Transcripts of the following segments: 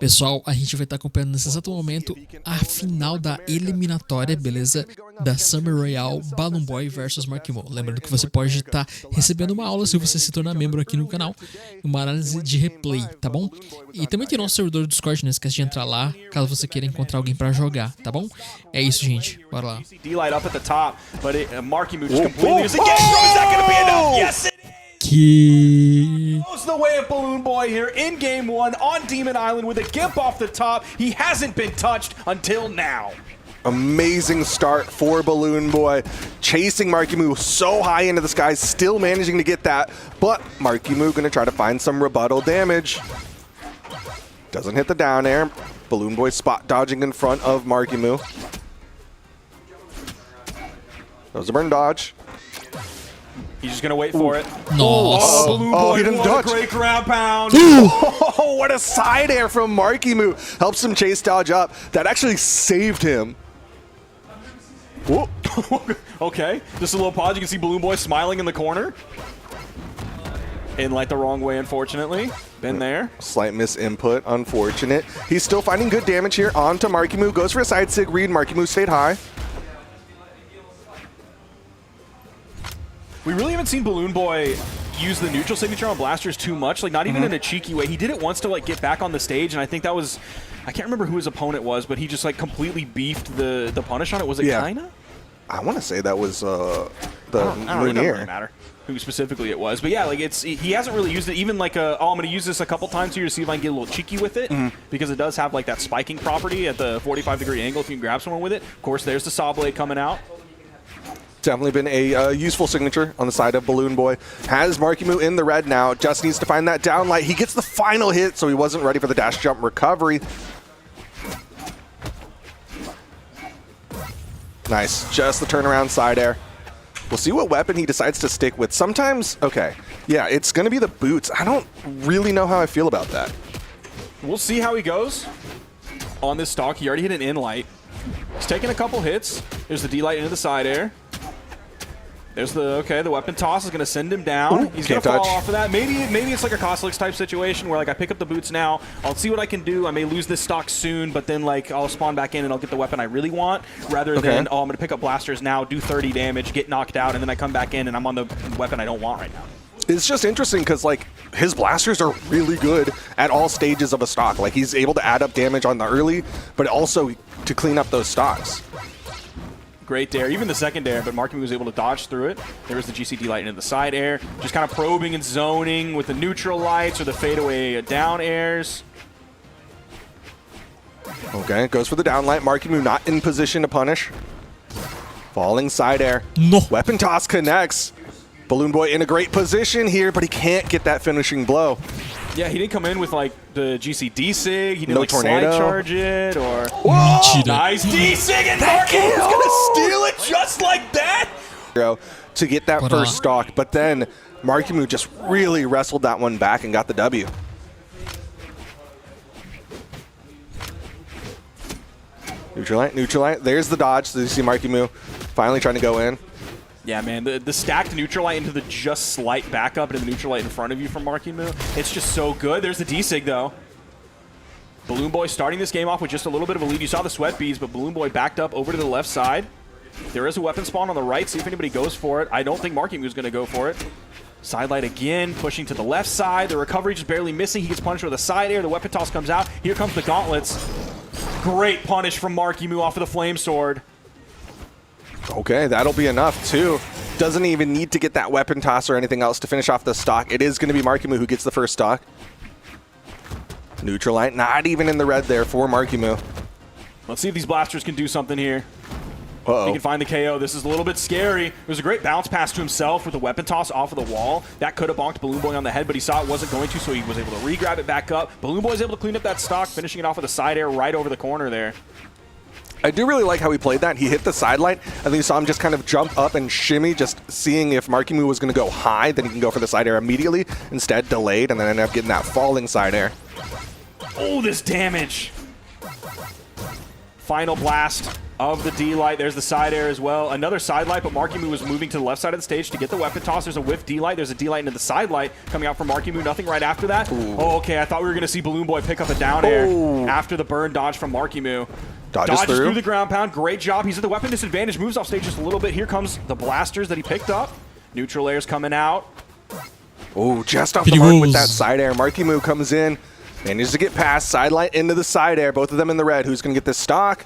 Pessoal, a gente vai estar acompanhando nesse exato momento a final da eliminatória, beleza? Da Summer Royale Balloon Boy vs Markimo. Lembrando que você pode estar recebendo uma aula se você se tornar membro aqui no canal, uma análise de replay, tá bom? E também tem nosso servidor do Discord, não esquece de entrar lá, caso você queira encontrar alguém pra jogar, tá bom? É isso, gente, bora lá. Que... Goes the way of Balloon Boy here in game 1 on Demon Island with a gimp off the top. He hasn't been touched until now. Amazing start for Balloon Boy, chasing Markimo so high into the sky, still managing to get that, but Markimo gonna try to find some rebuttal damage. Doesn't hit the down air. Balloon Boy spot dodging in front of Markimo. That was a burn dodge. He's just gonna wait for it. No. Balloon Boy, he didn't what dodge. a great ground pound. Oh, what a side air from Markimo. Helps him chase dodge up. That actually saved him. Whoa. Okay, just a little pause. You can see Balloon Boy smiling in the corner. In like the wrong way, unfortunately. Been there. Slight misinput, unfortunate. He's still finding good damage here onto Markimo. Goes for a side sig read. Markimo stayed high. We really haven't seen Balloon Boy use the neutral signature on blasters too much, like not even in a cheeky way. He did it once to like get back on the stage, and I think that was, I can't remember who his opponent was, but he just like completely beefed the punish on it. Was it Kaina? I want to say that was the I don't really Lumiere. matter who specifically it was, but yeah, like he hasn't really used it. Even like I'm going to use this a couple times here to see if I can get a little cheeky with it, because it does have like that spiking property at the 45-degree angle if you can grab someone with it. Of course, there's the Saw Blade coming out. Definitely been a useful signature on the side of Balloon Boy. Has Markimo in the red now. Just needs to find that down light. He gets the final hit, so he wasn't ready for the dash jump recovery. Nice. Just the turnaround side air. We'll see what weapon he decides to stick with. Sometimes, okay, yeah, it's going to be the boots. I don't really know how I feel about that. We'll see how he goes on this stock. He already hit an in light. He's taking a couple hits. There's the D-light into the side air. There's the weapon toss is going to send him down. Ooh, he's going to can't fall touch. off of that. Maybe it's like a Costelix type situation where like I pick up the boots now, I'll see what I can do. I may lose this stock soon, but then like I'll spawn back in and I'll get the weapon I really want, rather than, oh, I'm going to pick up blasters now, do 30 damage, get knocked out, and then I come back in and I'm on the weapon I don't want right now. It's just interesting because like his blasters are really good at all stages of a stock. Like he's able to add up damage on the early, but also to clean up those stocks. Great dare, even the second dare, but Markimo was able to dodge through it. There was the GCD light into the side air. Just kind of probing and zoning with the neutral lights or the fadeaway down airs. Okay, goes for the down light. Markimo not in position to punish. Falling side air. No. Weapon toss connects. Balloon Boy in a great position here, but he can't get that finishing blow. Yeah, he didn't come in with like the GC D-Sig. He didn't No like tornado. slide charge it or... Cheated. Nice D-Sig, and Markimo's gonna steal it just like that! To get that But, first stock, but then Markimo just really wrestled that one back and got the W. Neutral light. There's the dodge. So you see Markimo finally trying to go in. Yeah, man, the stacked neutral light into the just slight backup into the neutral light in front of you from Markimo, it's just so good. There's the D-Sig, though. Balloon Boy starting this game off with just a little bit of a lead. You saw the sweat beads, but Balloon Boy backed up over to the left side. There is a weapon spawn on the right. See if anybody goes for it. I don't think Markimo's going to go for it. Side light again, pushing to the left side. The recovery just barely missing. He gets punished with a side air. The weapon toss comes out. Here comes the gauntlets. Great punish from Markimo off of the flame sword. Okay, that'll be enough too. Doesn't even need to get that weapon toss or anything else to finish off the stock. It is going to be Markimo who gets the first stock. Neutral light, not even in the red there for Markimo. Let's see if these blasters can do something here. Uh-oh. He can find the KO. This is a little bit scary. It was a great bounce pass to himself with a weapon toss off of the wall. That could have bonked Balloon Boy on the head, but he saw it wasn't going to, so he was able to re-grab it back up. Balloon Boy was able to clean up that stock, finishing it off with a side air right over the corner there. I do really like how he played that. He hit the side light, and then you saw him just kind of jump up and shimmy, just seeing if Markimo was going to go high, then he can go for the side air immediately. Instead, delayed, and then ended up getting that falling side air. Oh, this damage. final blast of the D-Light. There's the side air as well. Another side light, but Marky Moo was moving to the left side of the stage to get the weapon toss. There's a whiff D-Light. There's a D-Light into the side light coming out from Marky Moo. Nothing right after that. Ooh. Oh, okay. I thought we were going to see Balloon Boy pick up a down air after the burn dodge from Marky Moo. Dodges through the ground pound. Great job. He's at the weapon disadvantage. Moves off stage just a little bit. Here comes the blasters that he picked up. Neutral air's coming out. Oh, just off the mark with that side air. Marky Moo comes in, manages to get past, side light into the side air. Both of them in the red. Who's going to get this stock?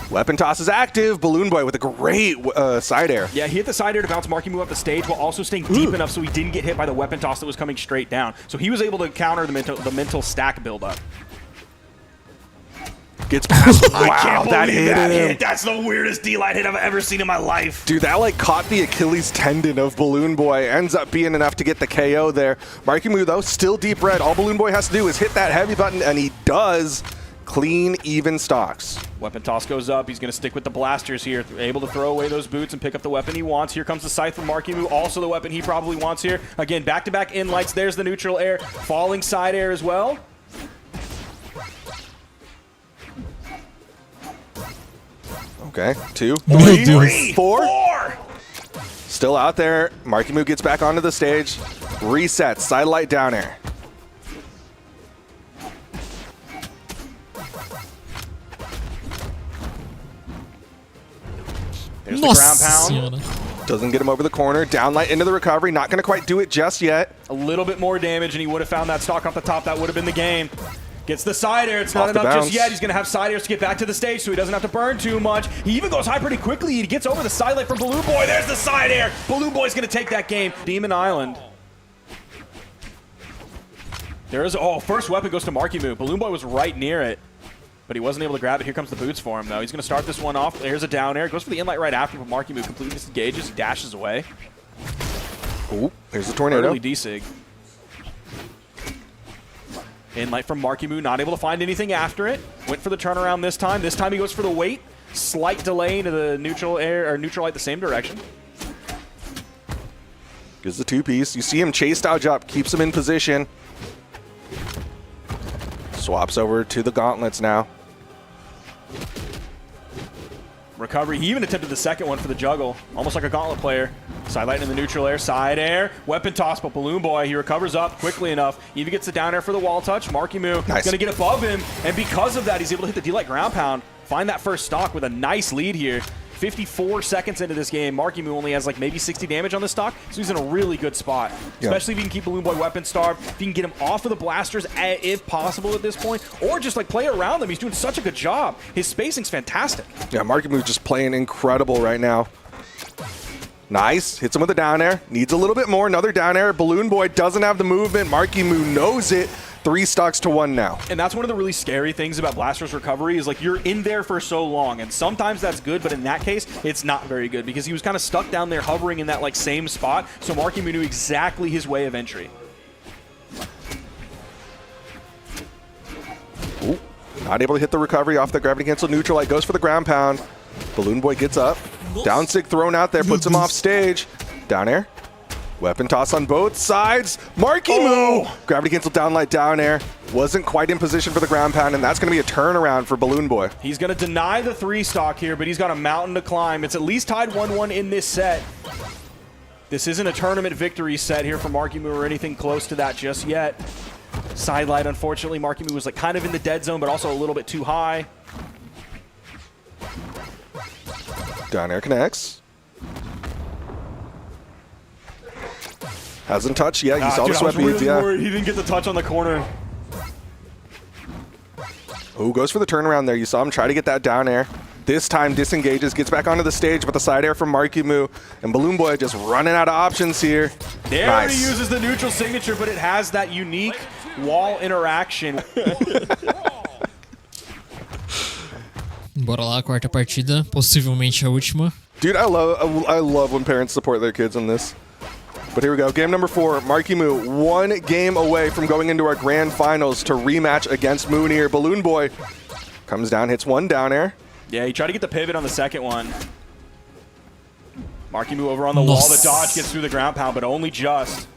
Weapon toss is active. Balloon Boy with a great side air. Yeah, he hit the side air to bounce Marky Moo up the stage while also staying deep enough so he didn't get hit by the weapon toss that was coming straight down. So he was able to counter the mental stack buildup. Gets past. Wow, I can't believe that hit. That's the weirdest D-Light hit I've ever seen in my life. Dude, that like caught the Achilles tendon of Balloon Boy. Ends up being enough to get the KO there. Marky Moo, though, still deep red. All Balloon Boy has to do is hit that heavy button, and he does. Clean, even stocks. Weapon toss goes up. He's going to stick with the blasters here. Able to throw away those boots and pick up the weapon he wants. Here comes the scythe from Marky Moo. Also the weapon he probably wants here. Again, back-to-back in lights. There's the neutral air. Falling side air as well. Okay, 2, 3, 4. Still out there. Marky Moo gets back onto the stage. Resets. Side light down air. There's the ground pound. Doesn't get him over the corner. Down light into the recovery. Not going to quite do it just yet. A little bit more damage, and he would have found that stock off the top. That would have been the game. Gets the side air. It's not enough just yet. He's going to have side airs to get back to the stage so he doesn't have to burn too much. He even goes high pretty quickly. He gets over the side light from Balloon Boy. There's the side air. Balloon Boy's going to take that game. Demon Island. There is, first weapon goes to Marky Moo. Balloon Boy was right near it, but he wasn't able to grab it. Here comes the boots for him, though. He's going to start this one off. There's a down air. Goes for the inlight right after, but Marky Moo completely disengages. He dashes away. Ooh, there's the tornado. Early D-Sig. Inlight from Marky Moo, not able to find anything after it. Went for the turnaround this time. This time he goes for the wait. Slight delay into the neutral air, or neutral light the same direction. Gives the two-piece. You see him chase dodge up, keeps him in position. Swaps over to the gauntlets now. Recovery. He even attempted the second one for the juggle. Almost like a gauntlet player. Side light in the neutral air. Side air. Weapon toss, but Balloon Boy, he recovers up quickly enough. Even gets the down air for the wall touch. Marky Moo is going to get above him. And because of that, he's able to hit the D-Light ground pound. Find that first stock with a nice lead here. 54 seconds into this game, Marky Moo only has like maybe 60 damage on this stock, so he's in a really good spot. Especially if you can keep Balloon Boy weapon starved, if you can get him off of the blasters if possible at this point, or just like play around them. He's doing such a good job. His spacing's fantastic. Yeah, Marky Moo just playing incredible right now. Nice. Hits him with a down air. Needs a little bit more. Another down air. Balloon Boy doesn't have the movement. Marky Moo knows it. 3 stocks to 1 now. And that's one of the really scary things about Blaster's recovery is like you're in there for so long, and sometimes that's good, but in that case, it's not very good because he was kind of stuck down there hovering in that like same spot, so Marky Moo knew exactly his way of entry. Ooh, not able to hit the recovery off the gravity cancel neutral light. Goes for the ground pound. Balloon Boy gets up. Down sig thrown out there, puts him off stage. Down air. Weapon toss on both sides. Marky Moo! Gravity cancel down light down air. Wasn't quite in position for the ground pound, and that's going to be a turnaround for Balloon Boy. He's going to deny the 3 stock here, but he's got a mountain to climb. It's at least tied 1-1 in this set. This isn't a tournament victory set here for Marky Moo or anything close to that just yet. Side light, unfortunately, Marky Moo was like kind of in the dead zone, but also a little bit too high. Down air connects. Hasn't touched yet. You saw the sweat beads, worried. He didn't get the touch on the corner. Oh, goes for the turnaround there. You saw him try to get that down air. This time disengages, gets back onto the stage, but the side air from Marky Moo. And Balloon Boy just running out of options here. There he uses the neutral signature, but it has that unique wall interaction. Bora lá, quarta partida, possivelmente a última. Dude, I love when parents support their kids in this. But here we go. Game number 4. Marky Moo 1 game away from going into our grand finals to rematch against Moonir. Balloon Boy comes down, hits 1 down air. Yeah, he tried to get the pivot on the second one. Marky Moo over on the wall. The dodge gets through the ground pound, but only just.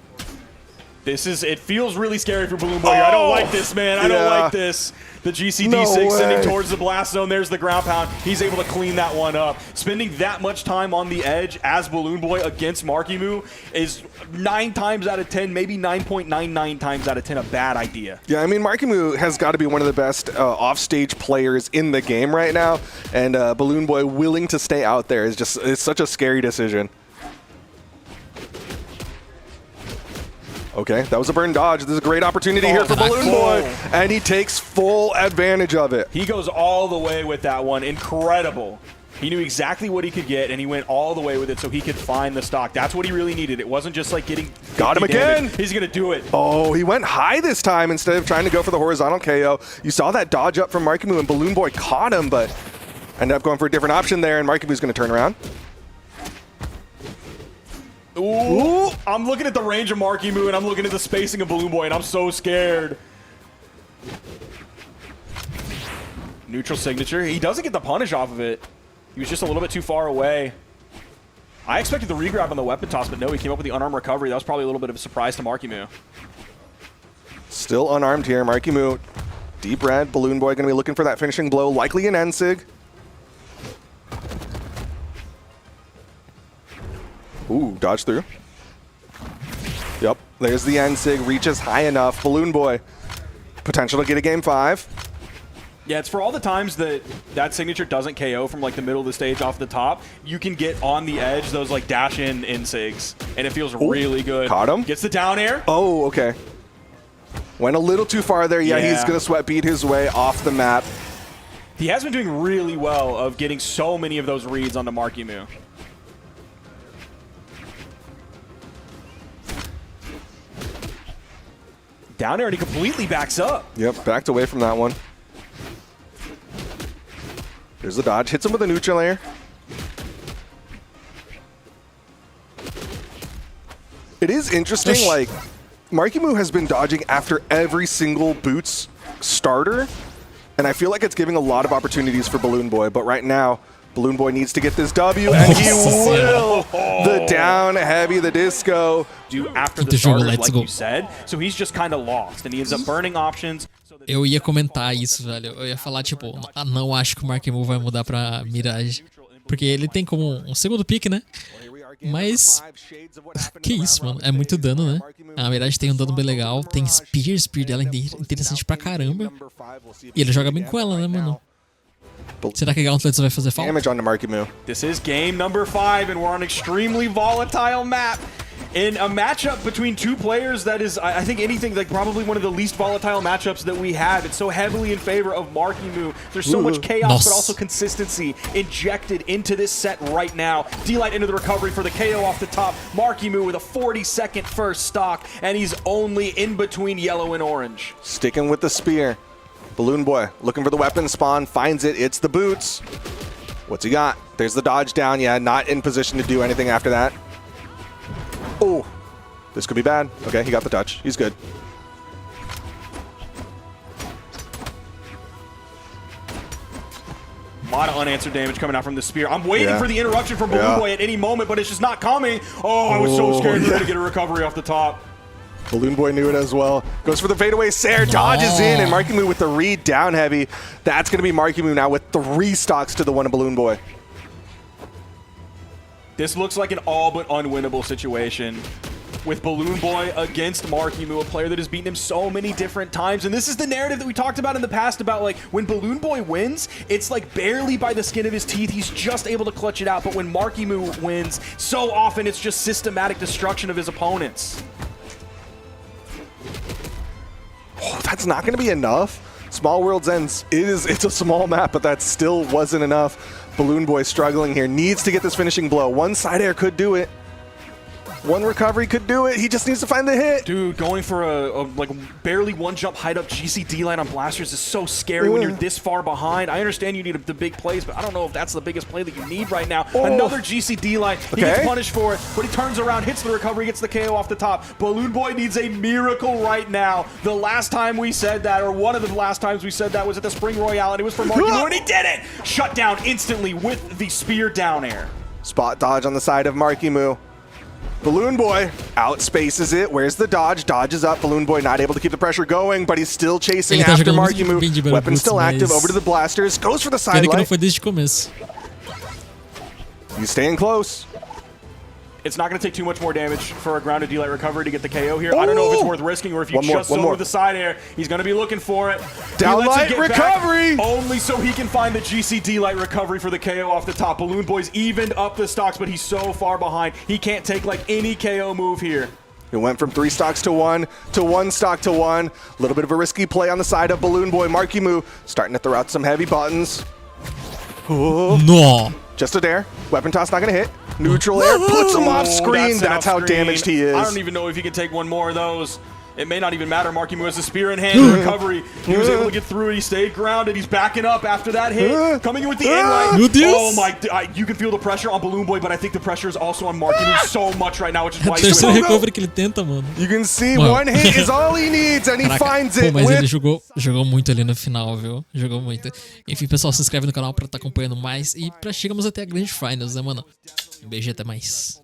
It feels really scary for Balloon Boy here. I don't like this, man. I don't like this. The GCD6 sending towards the blast zone. There's the ground pound. He's able to clean that one up. Spending that much time on the edge as Balloon Boy against Markimoo is 9 times out of 10, maybe 9.99 times out of 10 a bad idea. Yeah, I mean, Markimoo has got to be one of the best offstage players in the game right now, and Balloon Boy willing to stay out there is just, it's such a scary decision. Okay, that was a burn dodge. This is a great opportunity here for Balloon Boy, and he takes full advantage of it. He goes all the way with that one. Incredible. He knew exactly what he could get, and he went all the way with it so he could find the stock. That's what he really needed. It wasn't just like getting... Got him again! Damage. He's going to do it. Oh, he went high this time instead of trying to go for the horizontal KO. You saw that dodge up from Markimoo, and Balloon Boy caught him, but ended up going for a different option there, and Markimoo's going to turn around. Ooh. I'm looking at the range of Markimoo, and I'm looking at the spacing of Balloon Boy, and I'm so scared. Neutral signature. He doesn't get the punish off of it. He was just a little bit too far away. I expected the regrab on the weapon toss, but no, he came up with the unarmed recovery. That was probably a little bit of a surprise to Markimoo. Still unarmed here. Markimoo, deep red. Balloon Boy going to be looking for that finishing blow, likely an N-Sig. Ooh, dodge through. Yep, there's the N-Sig. Reaches high enough. Balloon Boy, potential to get a game 5. Yeah, it's for all the times that that signature doesn't KO from like the middle of the stage off the top. You can get on the edge those like dash in N-Sigs, and it feels really good. Caught him. Gets the down air. Oh, okay. Went a little too far there. Yeah, he's going to sweat beat his way off the map. He has been doing really well of getting so many of those reads onto Markimoo. Down air, and he completely backs up. Yep, backed away from that one. There's the dodge. Hits him with a neutral air. It is interesting, like, Markimoo has been dodging after every single Boots starter, and I feel like it's giving a lot of opportunities for Balloon Boy, but right now, Balloon Boy needs to get this W, and he will! The down heavy, the disco. Do after the starters, like you said, so he's just kind of lost, and he ends up burning options. Eu ia comentar isso, velho. Eu ia falar, tipo, não acho que o Markimoo vai mudar pra Mirage. Porque ele tem como um segundo pick, né? Mas... que isso, mano. É muito dano, né? A Mirage tem um dano bem legal. Tem Spear. Spear dela é interessante pra caramba. E ele joga bem com ela, né, mano? Será que Gauntlets vai fazer falta? Damage on the Markimoo. This is game number 5, and we're on an extremely volatile map. In a matchup between two players that is, I think anything, like probably one of the least volatile matchups that we have. It's so heavily in favor of Markimoo. There's so much chaos, but also consistency injected into this set right now. D-Light into the recovery for the KO off the top. Markimoo with a 40-second first stock, and he's only in between yellow and orange. Sticking with the spear. Balloon Boy looking for the weapon spawn, finds it. It's the Boots. What's he got? There's the dodge down. Yeah, not in position to do anything after that. Oh, this could be bad. Okay, he got the touch. He's good. A lot of unanswered damage coming out from the spear. I'm waiting for the interruption from Balloon Boy at any moment, but it's just not coming. Oh, I was so scared to get a recovery off the top. Balloon Boy knew it as well. Goes for the fadeaway Sair, dodges in, and Markimoo with the read down heavy. That's going to be Markimoo now with 3 stocks to the one of Balloon Boy. This looks like an all but unwinnable situation with Balloon Boy against Markimoo, a player that has beaten him so many different times. And this is the narrative that we talked about in the past about, like, when Balloon Boy wins, it's like barely by the skin of his teeth. He's just able to clutch it out. But when Markimoo wins, so often it's just systematic destruction of his opponents. Oh, that's not going to be enough. Small World's Ends, it's a small map, but that still wasn't enough. Balloon Boy struggling here, needs to get this finishing blow. One side air could do it. One recovery could do it. He just needs to find the hit. Dude, going for a like barely one jump hide up GCD line on blasters is so scary when you're this far behind. I understand you need the big plays, but I don't know if that's the biggest play that you need right now. Another GCD line. He gets punished for it, but he turns around, hits the recovery, gets the KO off the top. Balloon Boy needs a miracle right now. The last time we said that, or one of the last times we said that, was at the Spring Royale, and it was for Markimoo, and he did it! Shut down instantly with the spear down air. Spot dodge on the side of Markimoo. Balloon Boy outspaces it. Where's the dodge? Dodge is up. Balloon Boy not able to keep the pressure going, but he's still chasing Ele tá after jogando Marky Moo. bem de Weapon Butts, still active. mas- Over to the blasters. Goes for the Pena que não sidelight. foi desde o começo. He's staying close. It's not going to take too much more damage for a grounded D-Light recovery to get the KO here. I don't know if it's worth risking or if you One more, just one over more. the side air. He's going to be looking for it. Down He lets it light get back recovery. only so he can find the GC D-Light recovery for the KO off the top. Balloon Boy's evened up the stocks, but he's so far behind. He can't take like any KO move here. It went from 3 stocks to 1 stock to 1. A little bit of a risky play on the side of Balloon Boy. Marky Moo starting to throw out some heavy buttons. No. Just a dare. Weapon toss not gonna hit. Neutral air puts him off screen. That's how off screen. damaged he is. I don't even know if he can take one more of those. It may not even matter. Marky Moo has a spear in hand. The recovery. He was able to get through it. He stayed grounded. He's backing up after that hit. Coming in with the in-light. Meu Deus. Oh my! You can feel the pressure on Balloon Boy, but I think the pressure is also on Marky Moo so much right now, which is why he's Terceiro doing it. recovery que ele tenta, mano. You can see Wow. one hit is all he needs, and he Caraca, finds pô, it mas ele with... jogou muito ali no final, viu? Jogou muito. Enfim, pessoal, se inscreve no canal pra estar acompanhando mais e pra chegarmos até a grande finals, né, mano? Um beijo e até mais.